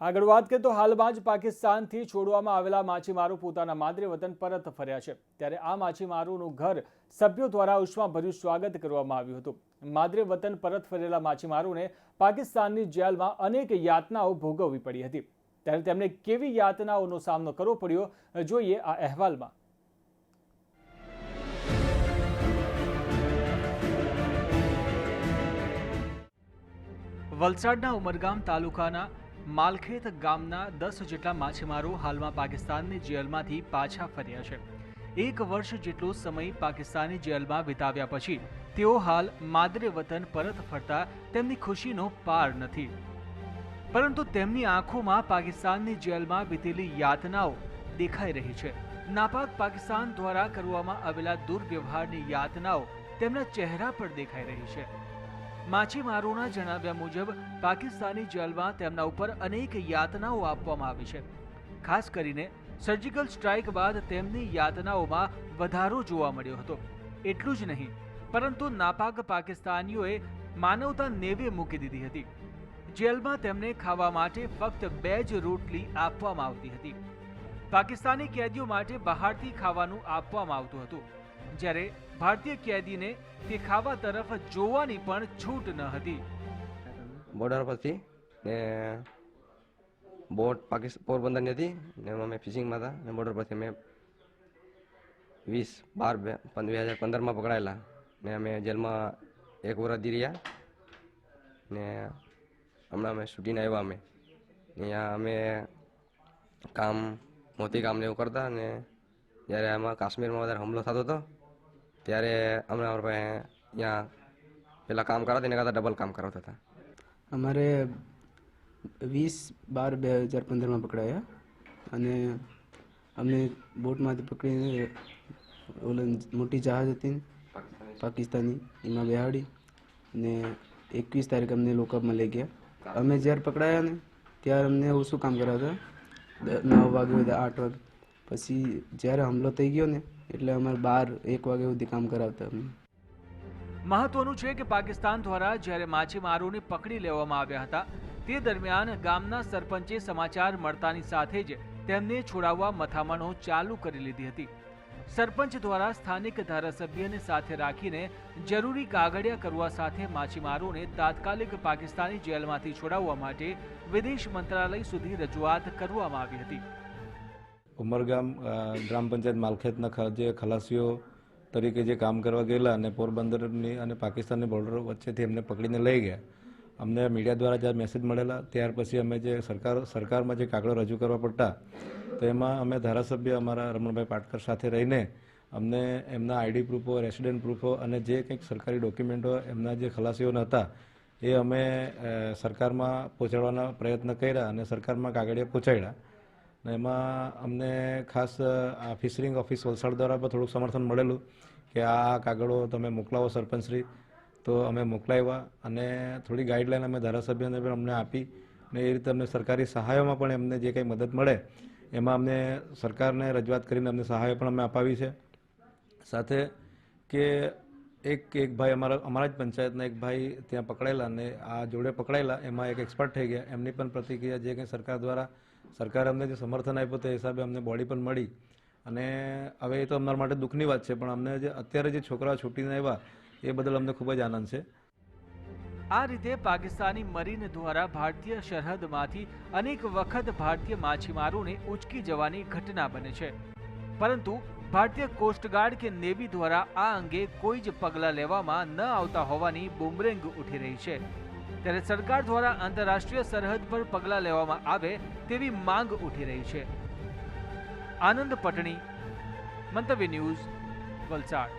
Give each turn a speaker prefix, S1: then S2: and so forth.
S1: આગળ વાત કરીએ તો હાલમાં જ પાકિસ્તાનથી છોડવામાં આવેલા માછીમારો પોતાના માદરે વતન પરત ફર્યા છે। ત્યારે આ માછીમારોનું ઘર સભ્યો દ્વારા ઉષ્માભર્યું સ્વાગત કરવામાં આવ્યું હતું। માદરે વતન પરત ફરેલા માછીમારોને પાકિસ્તાનની જેલમાં અનેક યાતનાઓ ભોગવવી પડી હતી। ત્યારે તેમને કેવી યાતનાઓનો સામનો કરવો પડ્યો, જોઈએ આ અહેવાલમાં। વલસાડના ઉમરગામ તાલુકાના માલખેત ગામના 10 જેટલા માછીમારો હાલમાં પાકિસ્તાનની જેલમાંથી પાછા ફર્યા છે। 1 વર્ષ જેટલો સમય પાકિસ્તાની જેલમાં વિતાવ્યા પછી તેઓ હાલ માદરે વતન પરત ફરતા તેમની ખુશીનો પાર નથી, પરંતુ તેમની આંખોમાં પાકિસ્તાનની જેલમાં વીતેલી યાતનાઓ દેખાઈ રહી છે। નાપાક પાકિસ્તાન દ્વારા કરવામાં આવેલા દુર્વ્યવહારની યાતનાઓ તેમના ચહેરા પર દેખાઈ રહી છે। માછીમારોના જણાવ્યા મુજબ પાકિસ્તાની જેલમાં તેમના ઉપર અનેક યાતનાઓ આપવામાં આવી છે। ખાસ કરીને સર્જિકલ સ્ટ્રાઇક બાદ તેમની યાતનાઓમાં વધારો જોવા મળ્યો હતો। એટલું જ નહીં, પરંતુ નાપાક પાકિસ્તાનીઓએ માનવતા નેવે મૂકી દીધી હતી। જેલમાં તેમને ખાવા માટે ફક્ત 2 જ રોટલી આપવામાં આવતી હતી। પાકિસ્તાની કેદીઓ માટે બહારથી ખાવાનું આપવામાં આવતું હતું, જ્યારે ભારતીય કેદીને તે ખાવા તરફ જોવાની પણ છૂટ ન હતી।
S2: બોર્ડર પરથી ને બોટ પોરબંદરની હતી ને અમે ફિશિંગમાં હતા ને બોર્ડર પરથી અમે 20/12/2015માં પકડાયેલા ને અમે જેલમાં 1 વર્ષ રહ્યા ને હમણાં અમે છૂટીને આવ્યા। અમે અહીંયા અમે કામ મોતી કામ ને એવું કરતા ને જ્યારે આમાં કાશ્મીરમાં વધારે હુમલો થતો હતો ત્યારે અમે અમારા પાસે અહીંયા પેલા કામ કરાવતા એના કરતાં ડબલ કામ કરાવતા હતા।
S3: અમારે 20/12/2015માં પકડાયા અને અમને બોટમાંથી પકડીને ઓલી મોટી જહાજ હતી પાકિસ્તાની એમાં બેહાડી અને 21 તારીખે અમને લોકઅપમાં લઈ ગયા। અમે જ્યારે પકડાયા ને ત્યારે અમને ઓછું કામ કરાવતા 9 વાગે 8 વાગે, પછી જ્યારે હુમલો થઈ ગયો ને એટલે અમારે 12-1 વાગે સુધી કામ કરાવતા અમને।
S1: મહત્વનું છે કે પાકિસ્તાન દ્વારા જ્યારે માછીમારોને પકડી લેવામાં આવ્યા હતા તે દરમિયાન ગામના સરપંચે સમાચાર મળતાની સાથે જ તેમને છોડાવવા મથામણો ચાલુ કરી લીધી હતી। સરપંચ દ્વારા સ્થાનિક ધારાસભ્યને સાથે રાખીને જરૂરી કાગળિયા કરવા સાથે માછીમારોને તાત્કાલિક પાકિસ્તાની જેલમાંથી છોડાવવા માટે વિદેશ મંત્રાલય સુધી રજૂઆત કરવામાં આવી હતી।
S4: ઉમરગામ ગ્રામ પંચાયત માલખેતના જે ખલાસીઓ તરીકે જે કામ કરવા ગયેલા અને પોરબંદરની અને પાકિસ્તાનની બોર્ડર વચ્ચેથી એમને પકડીને લઈ ગયા। અમને મીડિયા દ્વારા જ્યારે મેસેજ મળેલા ત્યાર પછી અમે જે સરકારમાં જે કાગળો રજૂ કરવા પડતા તો એમાં અમે ધારાસભ્ય અમારા રમણભાઈ પાટકર સાથે રહીને અમને એમના આઈડી પ્રૂફો, રેસિડેન્ટ પ્રૂફો અને જે કંઈક સરકારી ડોક્યુમેન્ટો એમના જે ખલાસીઓના હતા એ અમે સરકારમાં પહોંચાડવાના પ્રયત્ન કર્યા અને સરકારમાં કાગળિયા પહોંચાડ્યા। એમાં અમને ખાસ આ ફિશરિંગ ઓફિસ વલસાડ દ્વારા પણ થોડુંક સમર્થન મળેલું કે આ કાગળો તમે મોકલાવો સરપંચશ્રી, તો અમે મોકલાવ્યા અને થોડી ગાઈડલાઈન અમે ધારાસભ્યને પણ અમને આપી ને એ રીતે અમને સરકારી સહાયોમાં પણ એમને જે કંઈ મદદ મળે એમાં અમને સરકારને રજૂઆત કરીને અમને સહાય પણ અમે અપાવી છે। સાથે કે એક ભાઈ અમારા જ પંચાયતના એક ભાઈ ત્યાં પકડાયેલા અને આ જોડે પકડાયેલા એમાં એક એક્સપર્ટ થઈ ગયા। એમની પણ પ્રતિક્રિયા જે કંઈ સરકાર દ્વારા સરકારે અમને જે સમર્થન આપ્યું તે હિસાબે અમને બોડી પણ મળી અને હવે એ તો અમારા માટે દુઃખની વાત છે, પણ અમને જે અત્યારે જે છોકરાઓ છૂટીને આવ્યા એ બદલ અમને ખૂબ જ આનંદ છે।
S1: આ રીતે પાકિસ્તાની મરીન દ્વારા ભારતીય સરહદમાંથી અનેક વખત ભારતીય માછીમારોને ઉચકી જવાની ઘટના બને છે, પરંતુ ભારતીય કોસ્ટગાર્ડ કે નેવી દ્વારા આ અંગે કોઈ જ પગલાં લેવામાં ન આવતા હોવાની બૂમરેંગ ઉઠી રહી છે। ત્યારે સરકાર દ્વારા આંતરરાષ્ટ્રીય સરહદ પર પગલાં લેવામાં આવે તેવી માંગ ઉઠી રહી છે। આનંદ પટણી, મંતવ્ય ન્યૂઝ, વલસાડ।